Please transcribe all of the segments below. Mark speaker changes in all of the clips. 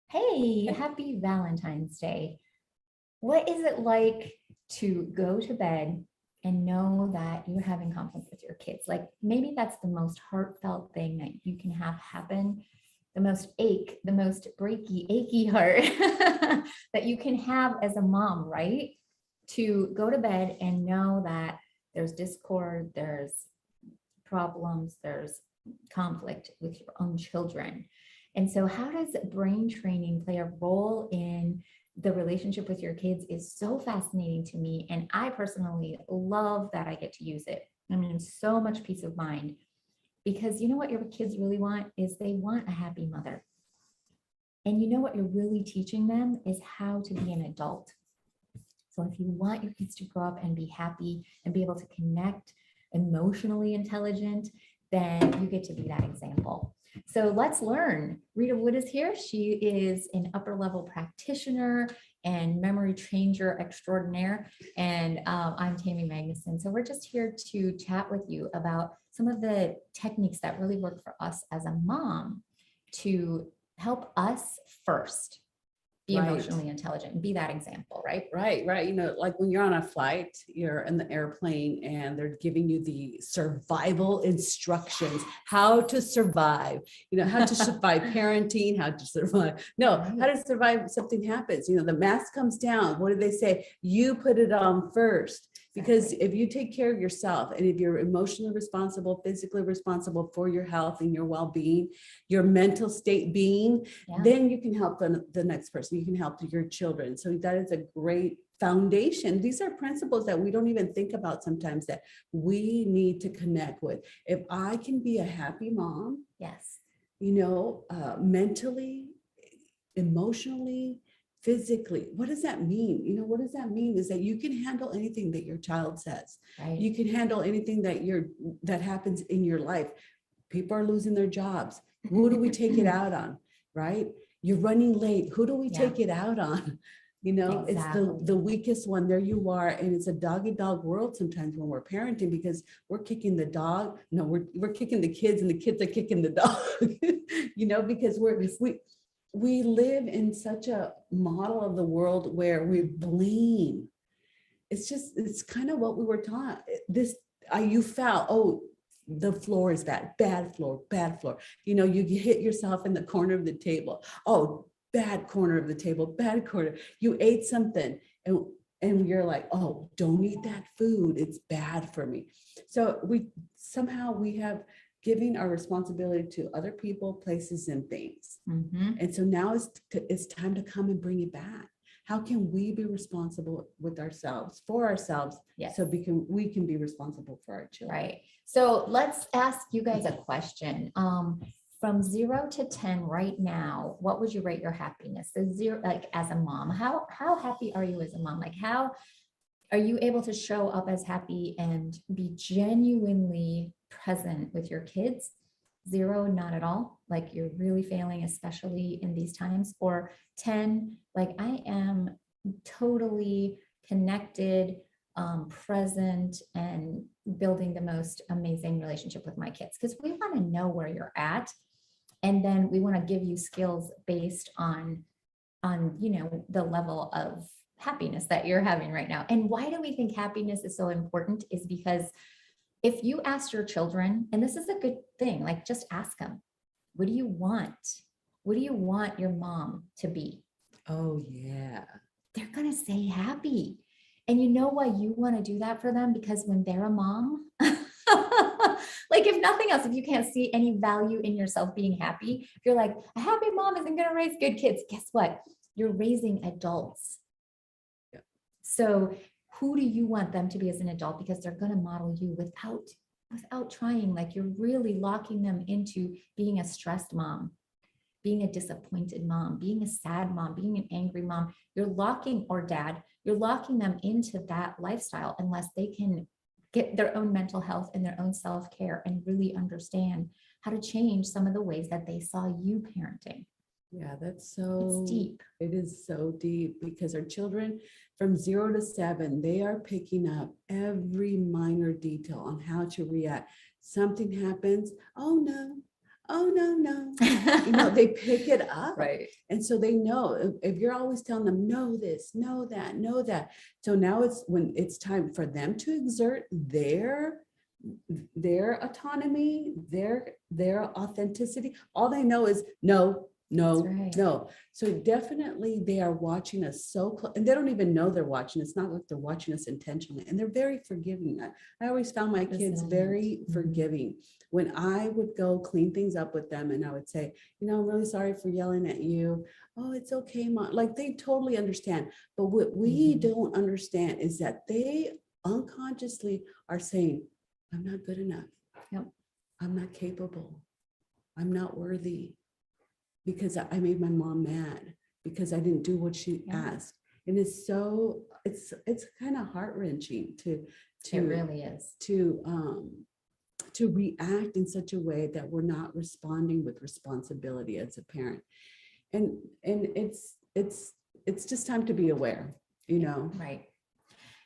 Speaker 1: Hey, happy Valentine's Day. What is it like to go to bed and know that you're having conflict with your kids? Like maybe that's the most heartfelt thing that you can have happen, the most ache, the most breaky, achy heart that you can have as a mom, right? To go to bed and know that there's discord, there's problems, there's conflict with your own children. And so, how does brain training play a role in the relationship with your kids is so fascinating to me. And I personally love that I get to use it. I mean, so much peace of mind because you know what your kids really want is they want a happy mother. And you know what you're really teaching them is how to be an adult. So if you want your kids to grow up and be happy and be able to connect, emotionally intelligent, then you get to be that example. So let's learn. Rita Wood is here. She is an upper level practitioner and memory changer extraordinaire. And I'm Tammy Magnuson. So we're just here to chat with you about some of the techniques that really work for us as a mom to help us first be emotionally intelligent and be that example, right?
Speaker 2: Right. You know, like when you're on a flight, you're in the airplane and they're giving you the survival instructions, how to survive, you know, how to survive parenting, how to survive. No, how to survive if something happens. You know, the mask comes down. What do they say? You put it on first. Because if you take care of yourself and if you're emotionally responsible, physically responsible for your health and your well-being, your mental state being, then you can help the next person. You can help your children. So that is a great foundation. These are principles that we don't even think about sometimes that we need to connect with. If I can be a happy mom, you know, mentally, emotionally, physically, what does that mean? You know, what does that mean is that you can handle anything that your child says. You can handle anything that happens in your life. People are losing their jobs. Who do we take it out on? Right? You're running late. Who do we take it out on? You know, it's the weakest one. There you are. And it's a dog eat dog world sometimes when we're parenting because we're kicking the dog. No, we're kicking the kids and the kids are kicking the dog, you know, because we live in such a model of the world where we blame. It's kind of what we were taught. You fell. Oh, the floor is bad floor. You know, you hit yourself in the corner of the table. Oh, bad corner of the table, bad corner. You ate something and you're like, oh, don't eat that food. It's bad for me. So we have giving our responsibility to other people, places, and things. And so now it's time to come and bring it back. How can we be responsible with ourselves, for ourselves, so we can be responsible for our children?
Speaker 1: Right. So let's ask you guys a question. From 0 to 10 right now, what would you rate your happiness? So 0, like as a mom, how happy are you as a mom? Like how are you able to show up as happy and be genuinely present with your kids? 0, not at all. Like you're really failing, especially in these times. Or 10, like I am totally connected, present, and building the most amazing relationship with my kids. Because we want to know where you're at. And then we want to give you skills based on, you know, the level of happiness that you're having right now. And why do we think happiness is so important is because if you ask your children, and this is a good thing, like just ask them, what do you want? What do you want your mom to be?
Speaker 2: Oh, yeah.
Speaker 1: They're going to say happy. And you know why you want to do that for them? Because when they're a mom, like if nothing else, if you can't see any value in yourself being happy, if you're like, a happy mom isn't going to raise good kids, guess what? You're raising adults. So who do you want them to be as an adult? Because they're going to model you without trying. Like you're really locking them into being a stressed mom, being a disappointed mom, being a sad mom, being an angry mom. You're locking them into that lifestyle unless they can get their own mental health and their own self-care and really understand how to change some of the ways that they saw you parenting.
Speaker 2: Yeah, it's deep. It is so deep because our children from 0 to 7, they are picking up every minor detail on how to react. Something happens. Oh no, oh, no. They pick it up.
Speaker 1: Right.
Speaker 2: And so they know if you're always telling them, know this, know that, know that. So now it's when it's time for them to exert their autonomy, their authenticity. All they know is no, no,
Speaker 1: right.
Speaker 2: no. So definitely they are watching us so close, and they don't even know they're watching. It's not like they're watching us intentionally, and they're very forgiving. I always found my kids very forgiving. When I would go clean things up with them and I would say, I'm really sorry for yelling at you. Oh, it's okay, Mom. Like they totally understand. But what we don't understand is that they unconsciously are saying, I'm not good enough.
Speaker 1: Yep.
Speaker 2: I'm not capable. I'm not worthy because I made my mom mad because I didn't do what she asked. And it's kind of heart-wrenching to
Speaker 1: it really is
Speaker 2: to react in such a way that we're not responding with responsibility as a parent. And it's just time to be aware,
Speaker 1: Right.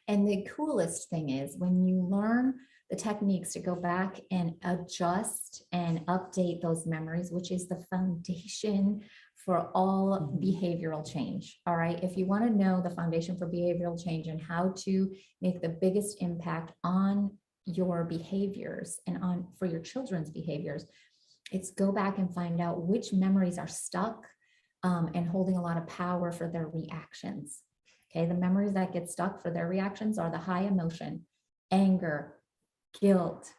Speaker 1: And the coolest thing is when you learn the techniques to go back and adjust and update those memories, which is the foundation for all behavioral change. All right. If you want to know the foundation for behavioral change and how to make the biggest impact on your behaviors and for your children's behaviors, it's go back and find out which memories are stuck and holding a lot of power for their reactions. Okay. The memories that get stuck for their reactions are the high emotion, anger, guilt,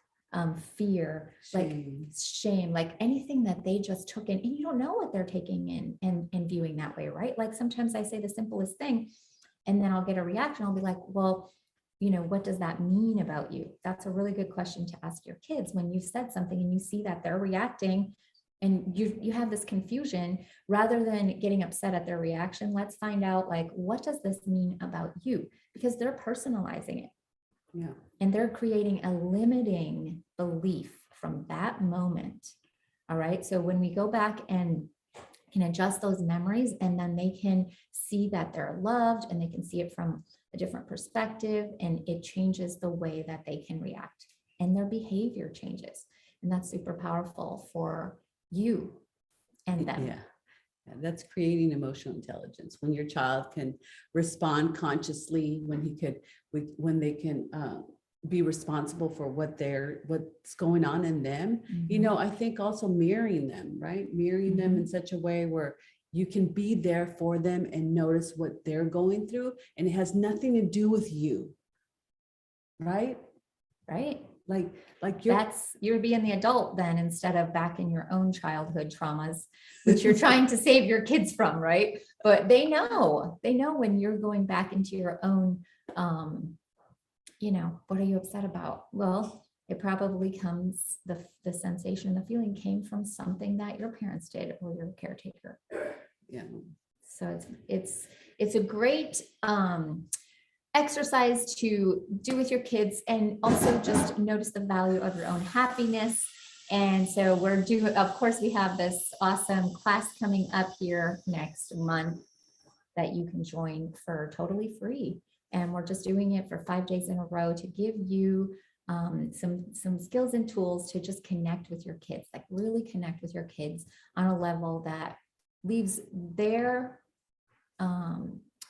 Speaker 1: fear, shame, like anything that they just took in, and you don't know what they're taking in and viewing that way, right? Like sometimes I say the simplest thing and then I'll get a reaction. I'll be like, well, what does that mean about you? That's a really good question to ask your kids when you said something and you see that they're reacting and you have this confusion. Rather than getting upset at their reaction, let's find out, like, what does this mean about you? Because they're personalizing it.
Speaker 2: Yeah.
Speaker 1: And they're creating a limiting belief from that moment. All right. So when we go back and can adjust those memories, and then they can see that they're loved and they can see it from a different perspective, and it changes the way that they can react and their behavior changes. And that's super powerful for you and them.
Speaker 2: Yeah. That's creating emotional intelligence when your child can respond consciously, when they can be responsible for what's going on in them. I think also mirroring them, right? Mirroring them in such a way where you can be there for them and notice what they're going through, and it has nothing to do with you, right?
Speaker 1: Right.
Speaker 2: Like
Speaker 1: you're being the adult then, instead of back in your own childhood traumas, which you're trying to save your kids from, right? But they know when you're going back into your own, what are you upset about? Well, it probably comes, the sensation, the feeling came from something that your parents did or your caretaker.
Speaker 2: Yeah.
Speaker 1: So it's a great, exercise to do with your kids, and also just notice the value of your own happiness. And so of course, we have this awesome class coming up here next month that you can join for totally free. And we're just doing it for 5 days in a row to give you some skills and tools to just connect with your kids, like really connect with your kids on a level that leaves their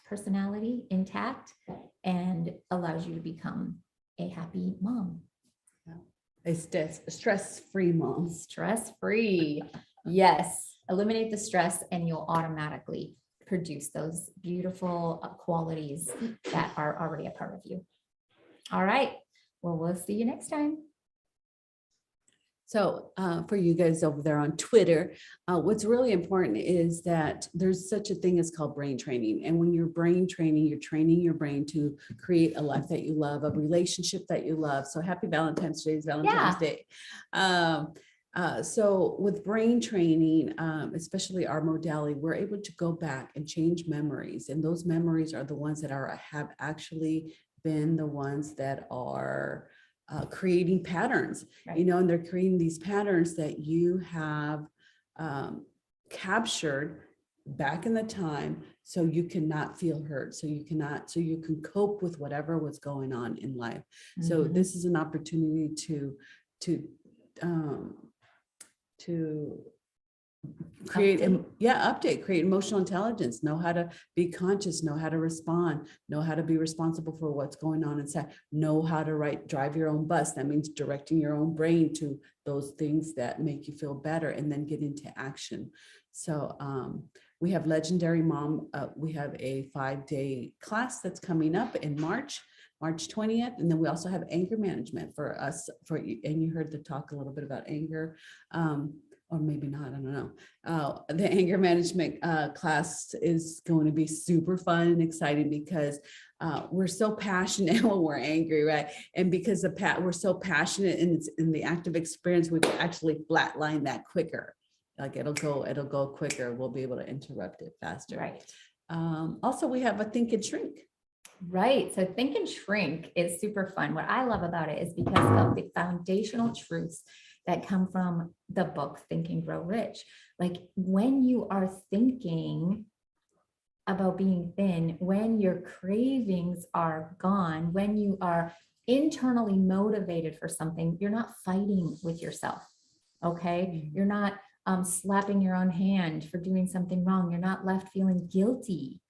Speaker 1: personality intact and allows you to become a happy mom.
Speaker 2: A stress-free mom.
Speaker 1: Stress-free. Yes. Eliminate the stress and you'll automatically produce those beautiful qualities that are already a part of you. All right. Well, we'll see you next time.
Speaker 2: So for you guys over there on Twitter, what's really important is that there's such a thing as called brain training. And when you're brain training, you're training your brain to create a life that you love, a relationship that you love. So happy Valentine's Day is Valentine's Day. So with brain training, especially our modality, we're able to go back and change memories. And those memories are the ones that have actually been the ones that are creating patterns,
Speaker 1: right.
Speaker 2: And they're creating these patterns that you have captured back in the time, so you cannot feel hurt, so you can cope with whatever was going on in life. So this is an opportunity to to create, update, create emotional intelligence, know how to be conscious, know how to respond, know how to be responsible for what's going on inside, know how to drive your own bus. That means directing your own brain to those things that make you feel better, and then get into action. So we have Legendary Mom. We have a 5-day class that's coming up in March 20th. And then we also have anger management for us, and you heard the talk a little bit about anger. Or maybe not, I don't know. The anger management class is going to be super fun and exciting because we're so passionate when we're angry, right? And because we're so passionate in the active experience, we can actually flatline that quicker. Like it'll go quicker. We'll be able to interrupt it faster.
Speaker 1: Right.
Speaker 2: Also, we have a Think and Shrink.
Speaker 1: Right. So Think and Shrink is super fun. What I love about it is because of the foundational truths that come from the book, Think and Grow Rich. Like when you are thinking about being thin, when your cravings are gone, when you are internally motivated for something, you're not fighting with yourself. Okay. You're not slapping your own hand for doing something wrong. You're not left feeling guilty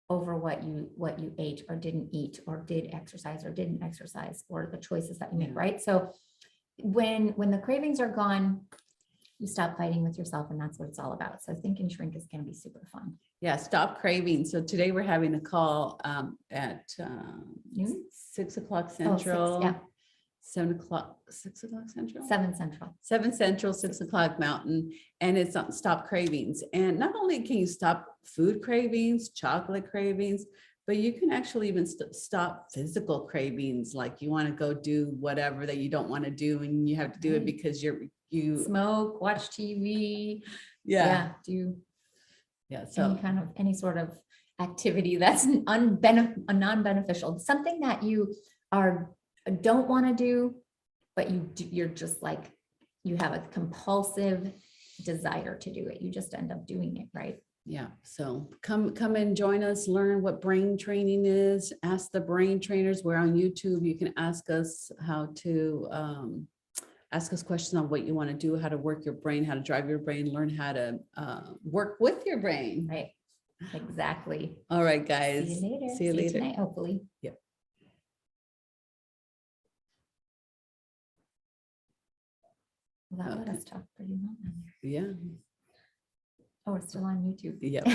Speaker 1: over what you ate or didn't eat, or did exercise or didn't exercise, or the choices that you make, right? So when the cravings are gone, you stop fighting with yourself, and that's what it's all about. So Think and Shrink is going to be super fun.
Speaker 2: Yeah, stop craving. So today we're having a call at
Speaker 1: Noon?
Speaker 2: 6 o'clock
Speaker 1: Oh,
Speaker 2: Central.
Speaker 1: 6
Speaker 2: Central.
Speaker 1: 7 Central.
Speaker 2: 7 Central, 6 o'clock Mountain, and it's on Stop Cravings. And not only can you stop food cravings, chocolate cravings, but you can actually even stop physical cravings. Like you want to go do whatever that you don't want to do, and you have to do it because you
Speaker 1: smoke, watch TV. Do
Speaker 2: so
Speaker 1: any sort of activity that's non-beneficial, something that you don't want to do, but you're just like, you have a compulsive desire to do it. You just end up doing it, right?
Speaker 2: Yeah. So come and join us, learn what brain training is. Ask the brain trainers. We're on YouTube. You can ask us ask us questions on what you want to do, how to work your brain, how to drive your brain, learn how to work with your brain.
Speaker 1: Right. Exactly.
Speaker 2: All right, guys.
Speaker 1: See you later.
Speaker 2: See you later.
Speaker 1: Tonight, hopefully.
Speaker 2: Yep.
Speaker 1: Well, that let us talk pretty long on there.
Speaker 2: Yeah.
Speaker 1: Oh, we're still on YouTube.
Speaker 2: Yep.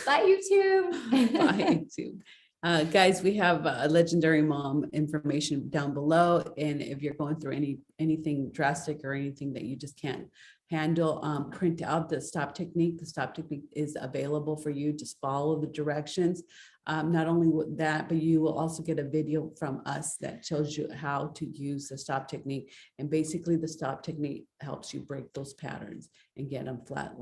Speaker 1: Bye, YouTube.
Speaker 2: Bye, YouTube. Guys, we have Legendary Mom information down below. And if you're going through anything drastic or anything that you just can't handle, print out the stop technique. The stop technique is available for you. Just follow the directions. Not only with that, but you will also get a video from us that shows you how to use the stop technique. And basically the stop technique helps you break those patterns and get them flatlined.